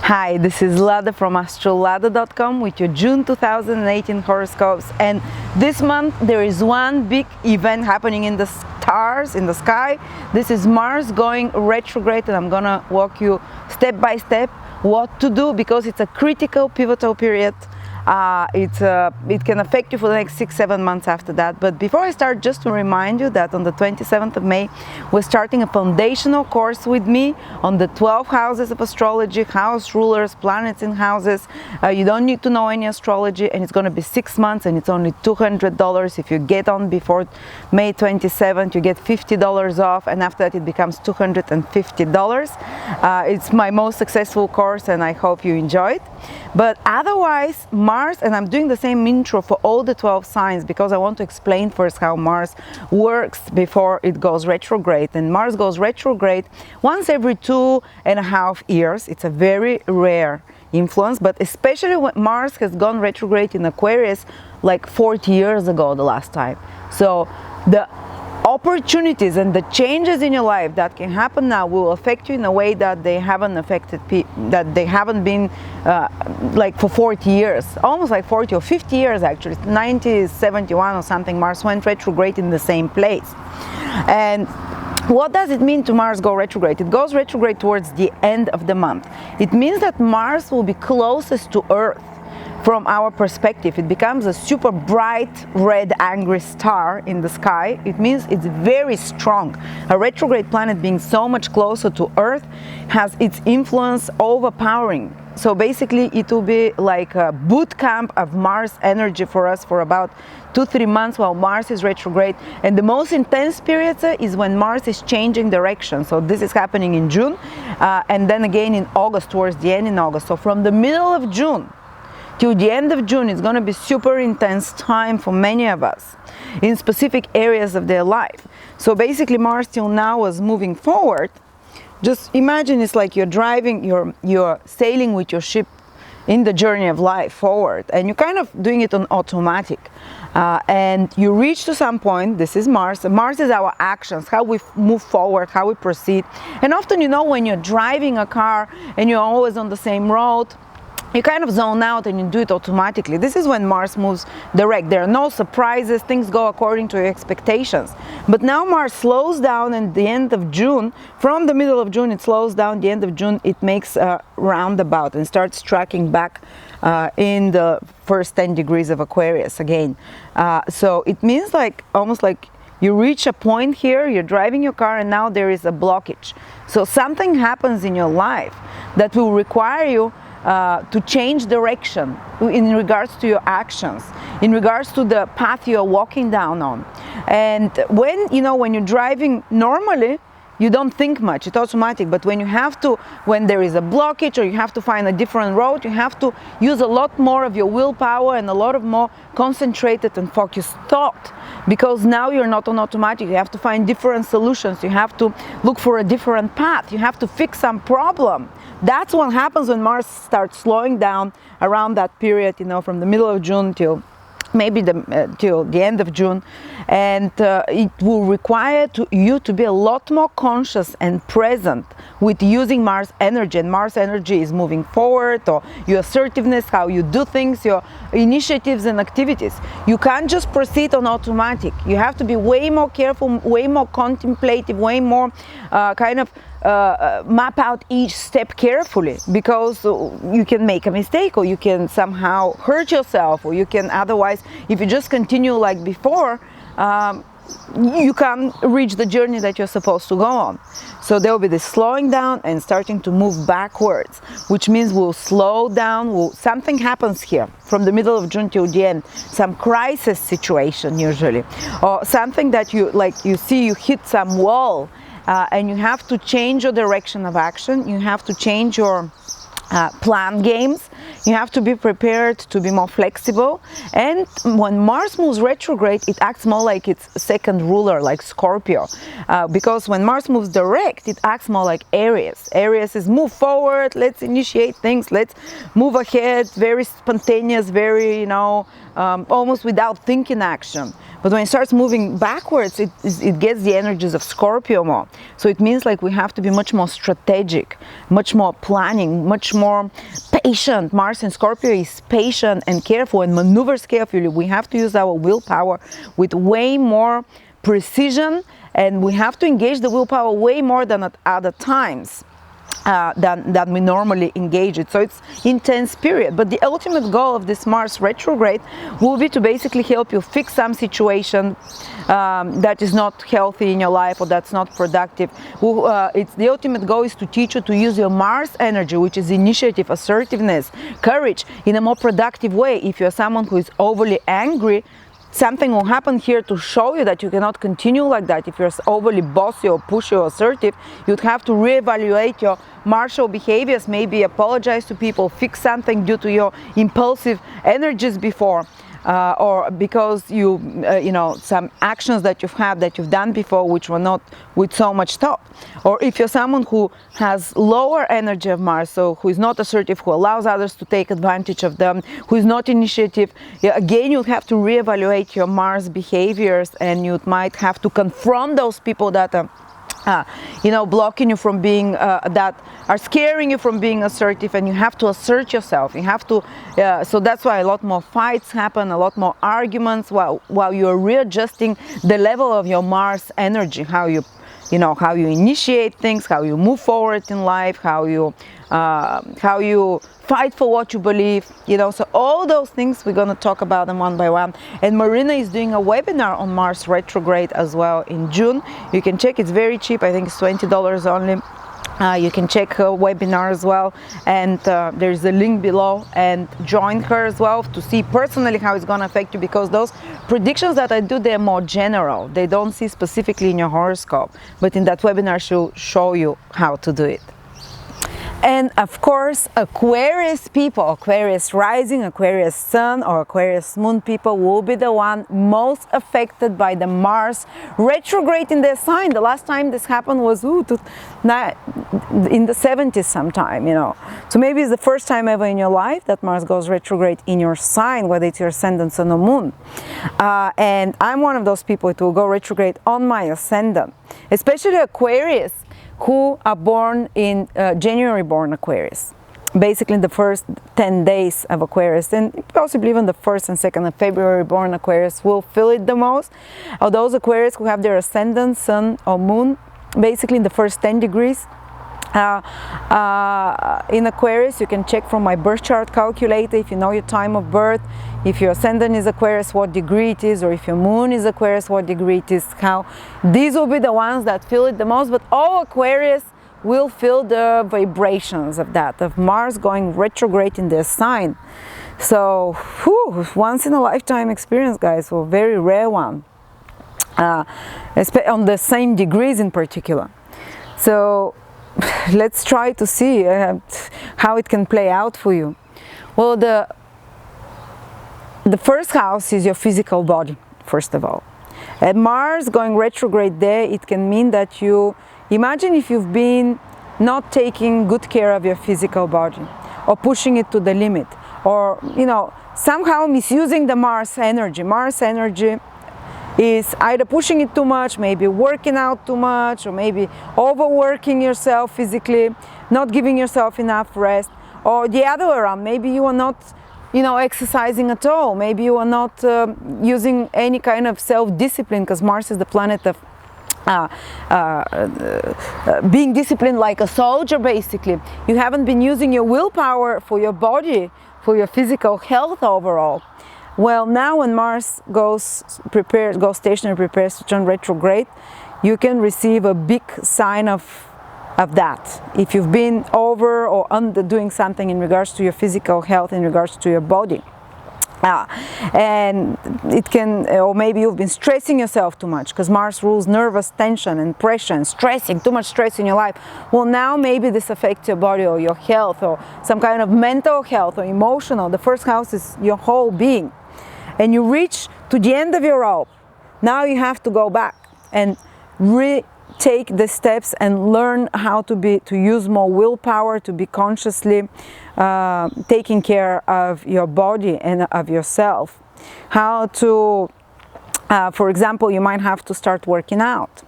Hi, this is Lada from astrolada.com with your June 2018 horoscopes, and this month there is one big event happening in the stars, in the sky. This is Mars going retrograde, and I'm gonna walk you step by step what to do because it's a critical pivotal period. It can affect you for the next 6-7 months after that. But before I start, just to remind you that on the 27th of May we're starting a foundational course with me on the 12 houses of astrology, house rulers, planets in houses. You don't need to know any astrology, and it's going to be 6 months, and it's only $200. If you get on before May 27th, you get $50 off, and after that it becomes $250. It's my most successful course, and I hope you enjoy it. But otherwise, Mars, and I'm doing the same intro for all the 12 signs because I want to explain first how Mars works before it goes retrograde. And Mars goes retrograde once every 2.5 years. It's a very rare influence, but especially when Mars has gone retrograde in Aquarius like 40 years ago the last time. So the opportunities and the changes in your life that can happen now will affect you in a way that they haven't affected that they haven't been like for 40 years, almost like 40 or 50 years actually. 1971 or something, Mars went retrograde in the same place. And what does it mean to Mars go retrograde? It goes retrograde towards the end of the month. It means that Mars will be closest to Earth. From our perspective, it becomes a super bright red angry star in the sky. It means it's very strong. A retrograde planet being so much closer to Earth has its influence overpowering. So basically it will be like a boot camp of Mars energy for us for about 2-3 months while Mars is retrograde. And the most intense period is when Mars is changing direction. So this is happening in June and then again in August, towards the end in August. So from the middle of June till the end of June, it's going to be super intense time for many of us in specific areas of their life. So basically Mars till now was moving forward. Just imagine it's like you're driving, you're sailing with your ship in the journey of life forward, and you're kind of doing it on automatic. And you reach to some point. This is Mars. Mars is our actions, how we move forward, how we proceed. And often, you know, when you're driving a car and you're always on the same road, you kind of zone out and you do it automatically. This is when Mars moves direct. There are no surprises, things go according to your expectations. But now Mars slows down at the end of June. From the middle of June it slows down, the end of June it makes a roundabout and starts tracking back in the first 10 degrees of Aquarius again. So it means like almost like you reach a point here, you're driving your car and now there is a blockage. So something happens in your life that will require you to change direction in regards to your actions, in regards to the path you're walking down on. And when you're driving normally, you don't think much, it's automatic. But when when there is a blockage or you have to find a different road, you have to use a lot more of your willpower and a lot of more concentrated and focused thought, because now you're not on automatic. You have to find different solutions, you have to look for a different path, you have to fix some problem. That's what happens when Mars starts slowing down around that period, from the middle of June till maybe till the end of June. And it will require you to be a lot more conscious and present with using Mars energy. And Mars energy is moving forward, or your assertiveness, how you do things, your initiatives and activities. You can't just proceed on automatic. You have to be way more careful, way more contemplative, way more map out each step carefully, because you can make a mistake, or you can somehow hurt yourself, or you can otherwise, if you just continue like before, you can't reach the journey that you're supposed to go on. So there will be this slowing down and starting to move backwards, which means we'll slow down. Something happens here from the middle of June till the end, some crisis situation usually, or something that you hit some wall. And you have to change your direction of action. You have to change your plan games. You have to be prepared to be more flexible. And when Mars moves retrograde, it acts more like its second ruler, like Scorpio. Because when Mars moves direct, it acts more like Aries. Aries is move forward, let's initiate things, let's move ahead, very spontaneous, very, almost without thinking action. But when it starts moving backwards, it gets the energies of Scorpio more. So it means like we have to be much more strategic, much more planning, much more patient. Mars in Scorpio is patient and careful and maneuvers carefully. We have to use our willpower with way more precision, and we have to engage the willpower way more than at other times. Than we normally engage it. So it's intense period. But the ultimate goal of this Mars retrograde will be to basically help you fix some situation that is not healthy in your life or that's not productive. It's the ultimate goal is to teach you to use your Mars energy, which is initiative, assertiveness, courage, in a more productive way. If you're someone who is overly angry, something will happen here to show you that you cannot continue like that. If you're overly bossy or pushy or assertive, you'd have to reevaluate your martial behaviors, maybe apologize to people, fix something due to your impulsive energies before. Or because some actions that you've done before which were not with so much thought. Or if you're someone who has lower energy of Mars, so who is not assertive, who allows others to take advantage of them, who is not initiative, again you'd have to reevaluate your Mars behaviors, and you might have to confront those people that are blocking you from being, that are scaring you from being assertive, and you have to assert yourself. You have to, so that's why a lot more fights happen, a lot more arguments while you're readjusting the level of your Mars energy, how you initiate things, how you move forward in life, how you fight for what you believe, so all those things we're going to talk about them one by one. And Marina is doing a webinar on Mars retrograde as well in June. You can check, it's very cheap, I think it's $20 only. You can check her webinar as well, and there's a link below, and join her as well to see personally how it's going to affect you, because those predictions that I do, they're more general. They don't see specifically in your horoscope, but in that webinar she'll show you how to do it. And of course, Aquarius people, Aquarius rising, Aquarius sun, or Aquarius moon people will be the one most affected by the Mars retrograde in their sign. The last time this happened was in the 70s sometime, So maybe it's the first time ever in your life that Mars goes retrograde in your sign, whether it's your ascendant, sun, or moon. And I'm one of those people who will go retrograde on my ascendant, especially Aquarius, who are born in January born Aquarius, basically the first 10 days of Aquarius, and possibly even the 1st and 2nd of February born Aquarius will feel it the most. Or those Aquarius who have their ascendant, sun or moon, basically in the first 10 degrees. In Aquarius, you can check from my birth chart calculator if you know your time of birth, if your ascendant is Aquarius, what degree it is, or if your moon is Aquarius, what degree it is. These will be the ones that feel it the most, but all Aquarius will feel the vibrations of that, of Mars going retrograde in their sign. So, once in a lifetime experience, guys, a very rare one, on the same degrees in particular. So, let's try to see how it can play out for you. Well, the first house is your physical body, first of all. And Mars going retrograde there, it can mean that imagine if you've been not taking good care of your physical body, or pushing it to the limit, or, somehow misusing the Mars energy. Mars energy is either pushing it too much, maybe working out too much, or maybe overworking yourself physically, not giving yourself enough rest, or the other way around. Maybe you are not, exercising at all. Maybe you are not using any kind of self-discipline, because Mars is the planet of being disciplined like a soldier, basically. You haven't been using your willpower for your body, for your physical health overall. Well, now when Mars goes stationary, prepares to turn retrograde, you can receive a big sign of that. If you've been over or under doing something in regards to your physical health, in regards to your body. And it can, or maybe you've been stressing yourself too much, because Mars rules nervous tension and pressure and stressing, too much stress in your life. Well, now maybe this affects your body or your health or some kind of mental health or emotional. The first house is your whole being. And you reach to the end of your rope. Now you have to go back and take the steps and learn how to use more willpower, to be consciously taking care of your body and of yourself. How to, for example, you might have to start working out,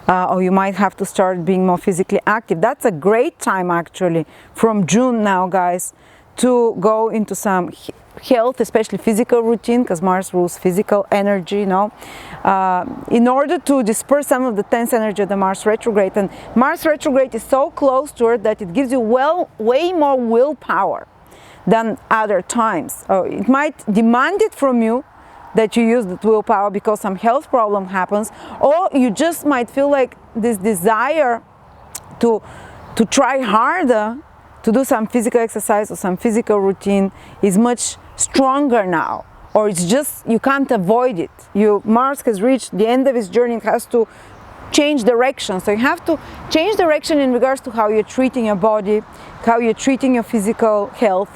or you might have to start being more physically active. That's a great time actually from June now, guys, to go into some health, especially physical routine, because Mars rules physical energy, you know, in order to disperse some of the tense energy of the Mars retrograde. And Mars retrograde is so close to Earth that it gives you way more willpower than other times. It might demand it from you that you use that willpower because some health problem happens, or you just might feel like this desire to try harder, to do some physical exercise or some physical routine is much stronger now, or it's just, you can't avoid it. Mars has reached the end of its journey, it has to change direction. So you have to change direction in regards to how you're treating your body, how you're treating your physical health.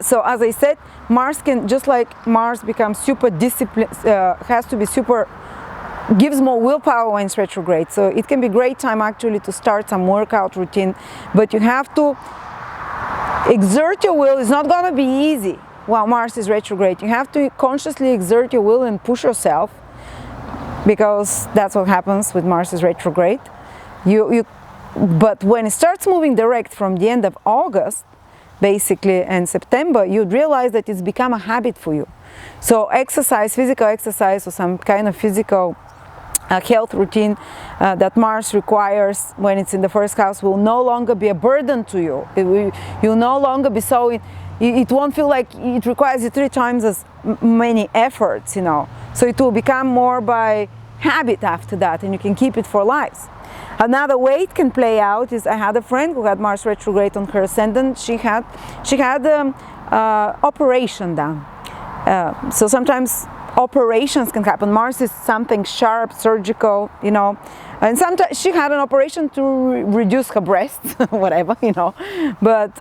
So as I said, Mars can, just like Mars becomes super disciplined, has to be super, gives more willpower when it's retrograde. So it can be a great time actually to start some workout routine, but you have to exert your will. It's not going to be easy while Mars is retrograde. You have to consciously exert your will and push yourself, because that's what happens with Mars is retrograde. But when it starts moving direct from the end of August, basically, and September, you'd realize that it's become a habit for you. So exercise, physical exercise, or some kind of physical health routine that Mars requires when it's in the first house will no longer be a burden to you. You'll no longer be so, it won't feel like it requires you 3 times as many efforts, you know. So it will become more by habit after that, and you can keep it for life. Another way it can play out is, I had a friend who had Mars retrograde on her ascendant. She had operation done. So sometimes operations can happen. Mars is something sharp, surgical, you know, and sometimes she had an operation to reduce her breasts, whatever, you know, but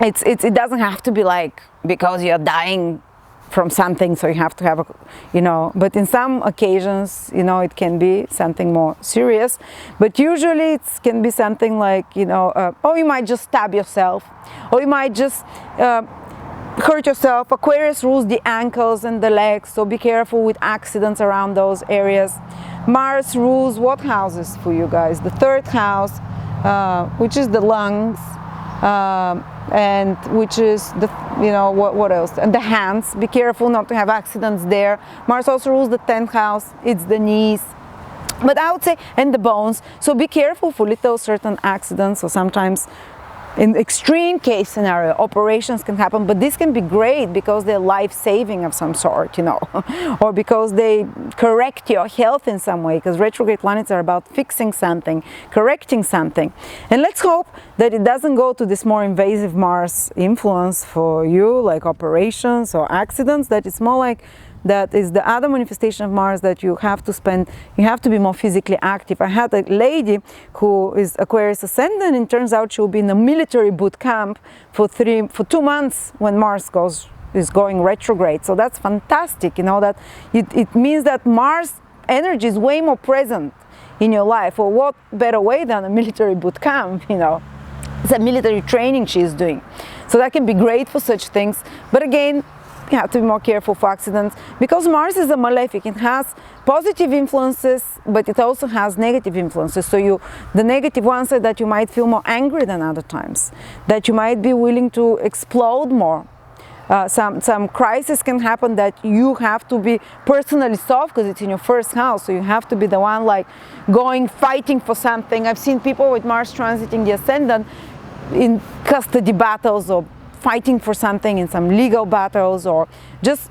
it doesn't have to be like because you're dying from something, so you have to have a, you know, but in some occasions, you know, it can be something more serious, but usually it can be something like, you know, or you might just stab yourself, or you might just hurt yourself. Aquarius rules the ankles and the legs, so be careful with accidents around those areas. Mars rules what houses for you guys? The 3rd house, which is the lungs, and which is the, you know, what else? And the hands. Be careful not to have accidents there. Mars also rules the 10th house. It's the knees. But I would say, and the bones. So be careful for little certain accidents, or sometimes in extreme case scenario, operations can happen, but this can be great because they're life-saving of some sort, you know, or because they correct your health in some way, because retrograde planets are about fixing something, correcting something. And let's hope that it doesn't go to this more invasive Mars influence for you, like operations or accidents, that it's more like that is the other manifestation of Mars, that you have to be more physically active. I had a lady who is Aquarius ascendant, and it turns out she will be in a military boot camp for 2 months when Mars is going retrograde. So that's fantastic, you know, that it means that Mars energy is way more present in your life. Or what better way than a military boot camp, you know. It's a military training she's doing. So that can be great for such things. But again, you have to be more careful for accidents, because Mars is a malefic. It has positive influences, but it also has negative influences. So the negative ones are that you might feel more angry than other times, that you might be willing to explode more. Some crisis can happen that you have to be personally solved because it's in your 1st house. So you have to be the one like fighting for something. I've seen people with Mars transiting the ascendant in custody battles, or fighting for something in some legal battles, or just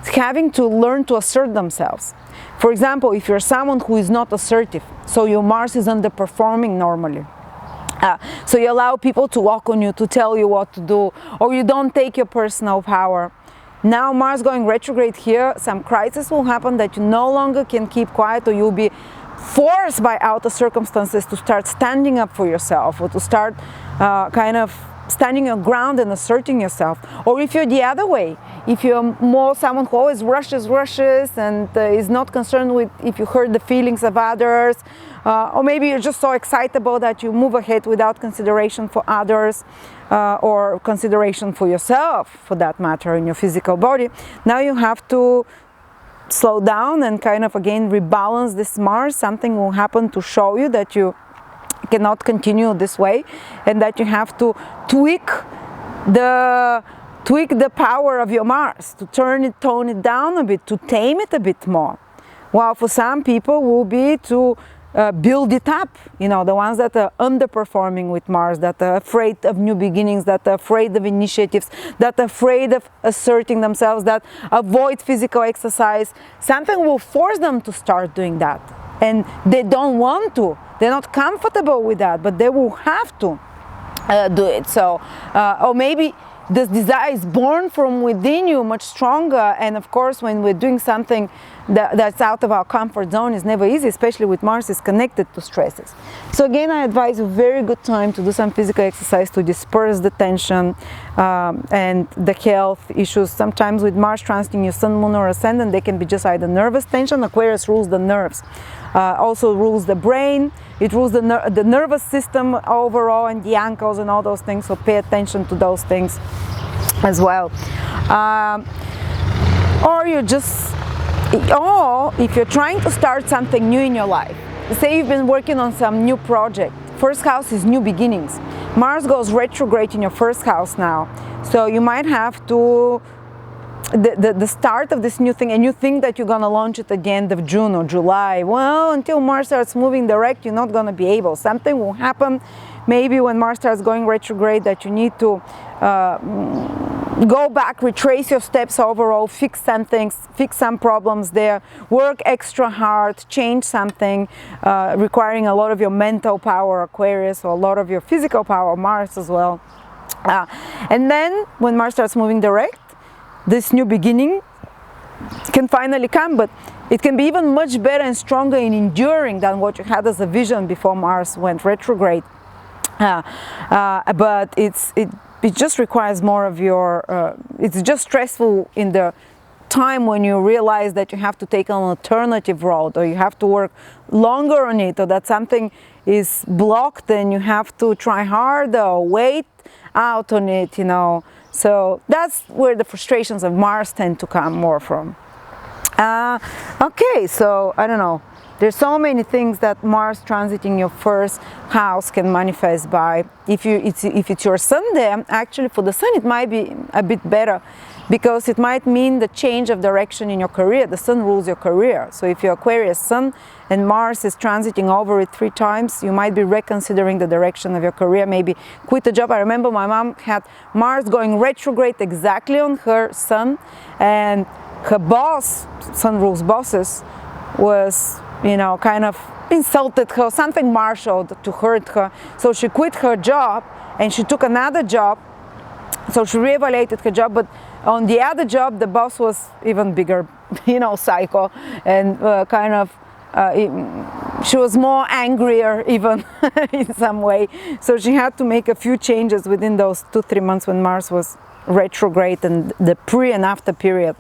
having to learn to assert themselves. For example, if you're someone who is not assertive, so your Mars is underperforming normally, So you allow people to walk on you, to tell you what to do, or you don't take your personal power. Now Mars going retrograde here, some crisis will happen that you no longer can keep quiet, or you'll be forced by outer circumstances to start standing up for yourself, or to start kind of standing your ground and asserting yourself. Or if you're the other way, if you're more someone who always rushes and is not concerned with if you hurt the feelings of others, or maybe you're just so excitable that you move ahead without consideration for others, or consideration for yourself, for that matter, in your physical body. Now you have to slow down and kind of again rebalance this Mars. Something will happen to show you that you cannot continue this way, and that you have to tweak the power of your Mars, to tone it down a bit, to tame it a bit more. While for some people will be to build it up, you know, the ones that are underperforming with Mars, that are afraid of new beginnings, that are afraid of initiatives, that are afraid of asserting themselves, that avoid physical exercise. Something will force them to start doing that, and they don't want to. They're not comfortable with that, but they will have to do it. So, or maybe this desire is born from within you, much stronger. And of course, when we're doing something that's out of our comfort zone, is never easy, especially with Mars is connected to stresses. So again, I advise a very good time to do some physical exercise to disperse the tension and the health issues. Sometimes with Mars transiting your Sun, Moon, or Ascendant, they can be just either nervous tension. Aquarius rules the nerves, also rules the brain. It rules the nervous system overall, and the ankles and all those things, so pay attention to those things as well. Or if you're trying to start something new in your life, say you've been working on some new project. First house is new beginnings. Mars goes retrograde in your first house now, so you might have to the start of this new thing, and you think that you're gonna launch it at the end of June or July. Well, until Mars starts moving direct, you're not gonna be able. Something will happen, maybe when Mars starts going retrograde, that you need to go back, retrace your steps overall, fix some things, fix some problems there, work extra hard, change something, requiring a lot of your mental power, Aquarius, or a lot of your physical power, Mars as well. And then when Mars starts moving direct, this new beginning can finally come, but it can be even much better and stronger and enduring than what you had as a vision before Mars went retrograde. But it just requires more of your, it's just stressful in the time when you realize that you have to take an alternative road, or you have to work longer on it, or that something is blocked and you have to try harder, or wait out on it, you know. So that's where the frustrations of Mars tend to come more from. Okay, so I don't know. There's so many things that Mars transiting your first house can manifest by. If it's your Sun there, actually for the Sun it might be a bit better, because it might mean the change of direction in your career. The Sun rules your career. So if you're Aquarius Sun and Mars is transiting over it 3 times, you might be reconsidering the direction of your career, maybe quit a job. I remember my mom had Mars going retrograde exactly on her Sun, and her boss, Sun rules bosses, was, you know, kind of insulted her, something marshaled to hurt her. So she quit her job and she took another job. So she reevaluated her job, but on the other job, the boss was even bigger, you know, psycho, and she was more angrier even in some way. So she had to make a few changes within those 2-3 months when Mars was retrograde, and the pre and after period.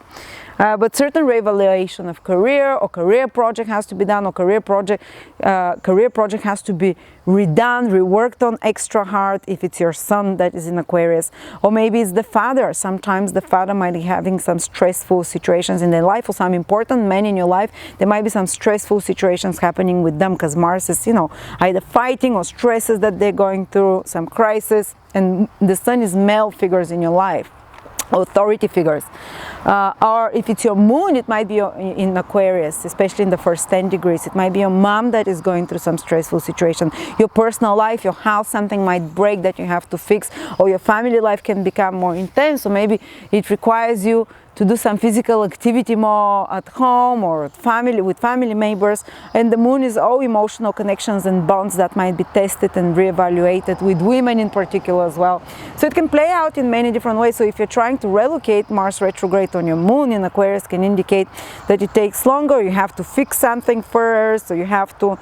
But certain reevaluation of career, or career project has to be done, or career project has to be redone, reworked on extra hard if it's your Sun that is in Aquarius. Or maybe it's the father. Sometimes the father might be having some stressful situations in their life, or some important men in your life. There might be some stressful situations happening with them, because Mars is, you know, either fighting or stresses that they're going through, some crisis, and the Sun is male figures in your life, authority figures. Or if it's your Moon, it might be in Aquarius, especially in the first 10 degrees. It might be your mom that is going through some stressful situation. Your personal life, your house, something might break that you have to fix, or your family life can become more intense, or maybe it requires you to do some physical activity more at home or with family members. And the moon is all emotional connections and bonds that might be tested and reevaluated, with women in particular as well. So it can play out in many different ways. So if you're trying to relocate, Mars retrograde on your moon in Aquarius can indicate that it takes longer. You have to fix something first, so you have to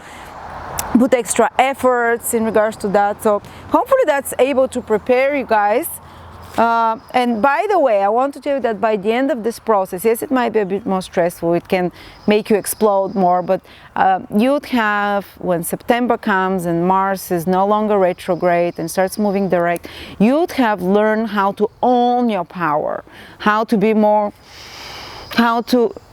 put extra efforts in regards to that. So hopefully that's able to prepare you guys. And by the way, I want to tell you that by the end of this process, yes, it might be a bit more stressful, it can make you explode more, but you'd have, when September comes and Mars is no longer retrograde and starts moving direct, you'd have learned how to own your power, how to be more,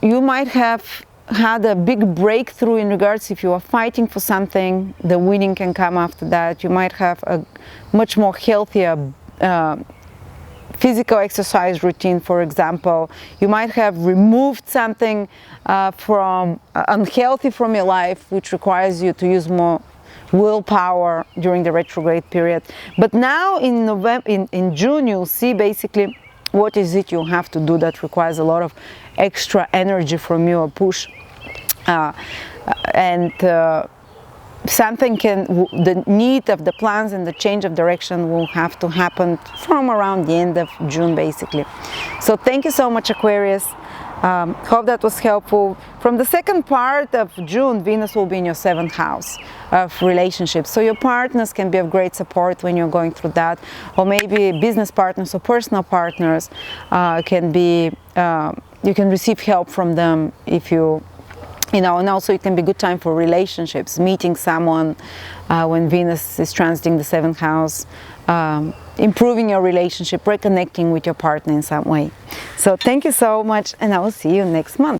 you might have had a big breakthrough in regards, if you are fighting for something, the winning can come after that. You might have a much more healthier physical exercise routine, for example. You might have removed something from unhealthy from your life, which requires you to use more willpower during the retrograde period. But now in in June, you'll see basically what is it you have to do that requires a lot of extra energy from you, a push, the need of the plans and the change of direction will have to happen from around the end of June, basically. So thank you so much, Aquarius. Hope that was helpful. From the second part of June, Venus will be in your 7th house of relationships. So your partners can be of great support when you're going through that, or maybe business partners or personal partners can be, you can receive help from them if you know, and also it can be a good time for relationships, meeting someone when Venus is transiting the 7th house, improving your relationship, reconnecting with your partner in some way. So thank you so much, and I will see you next month.